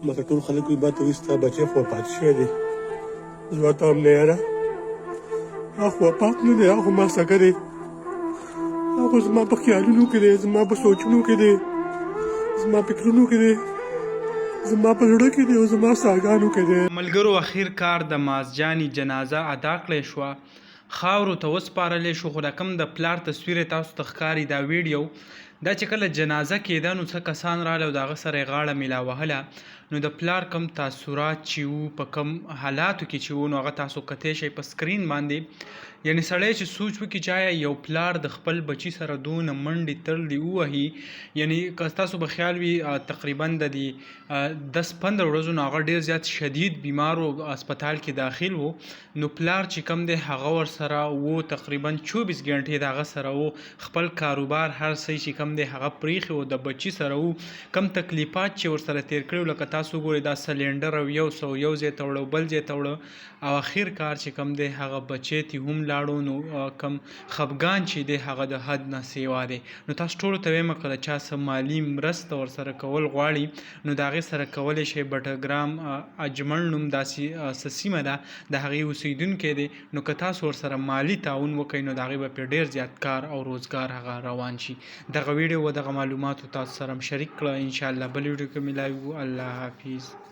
ماته ټول خلک وایي ما ته وایي ستا بچی خو وفات شوی دی. زه ورته وایم نه یاره هغه خو وفات نه دی، هغه خو ما سږه دی، هغه خو زما په خیالونو کې دی، زما په سوچونو کې دی، زما فکرونو کې دی، زما په زړه کې دی او زما ساګانو کې دی. ملګرو اخیر کار د مازجانې جنازه ادا کړی شوه، خاورو ته وسپارلی شو. خو د کوم د پلار تصویر تاسو ته ښکاري دا ویډیو، دا چې کله جنازه کېده نو څه کسان راغله او د هغه سره یې غاړه میلاوهله. نو د پلار کم تاثرات چې وو، په کم حالاتو کې چې وو، نو هغه تاسو کتی شئ په سکرین باندې. یعنې سړی چې سوچ وکړي چې آیا یو پلار د خپل بچي سره دونه منډې ترلې ووهي، یعنې که تاسو به خیال وي تقریبا د دې 10-15 ورځو نه هغه ډېر زیات شدید بیمار و، هسپتال کې داخل و. نو پلار چې کم دی هغه ورسره و، تقریبا 24 ګنټې د هغه سره و، خپل کاروبار هر څه چې کم دی هغه پریښی و، د بچي سره و. کم تکلیفات چې ورسره تیر کړي لکه تاسو ګورئ دا سلینډر او 100 یو ځای ته وړه او بل ځای ته وړه، او اخر کار چې کم دی هغه بچی ته هم لاړو. نو کم خفګان چې دی هغه د حد نه سیوا دی. نو تاسو ټولو ته وایم که د چا څه مالي مرسته ورسره کول غواړي نو د هغې سره کولی شئ. بټګرام اجمل نوم داسې څه سیمه ده، د هغې اوسیدونکی دی. نو که تاسو ورسره مالي تعاون وکئ نو د هغې به پرې ډېر زیات کار او روزګار هغه روان شي. دغه ویډیو و دغه معلوماتو تاسو سره هم شریک کړه. انشاءالله بل ویډیو کې ملاوي. الله حافظ.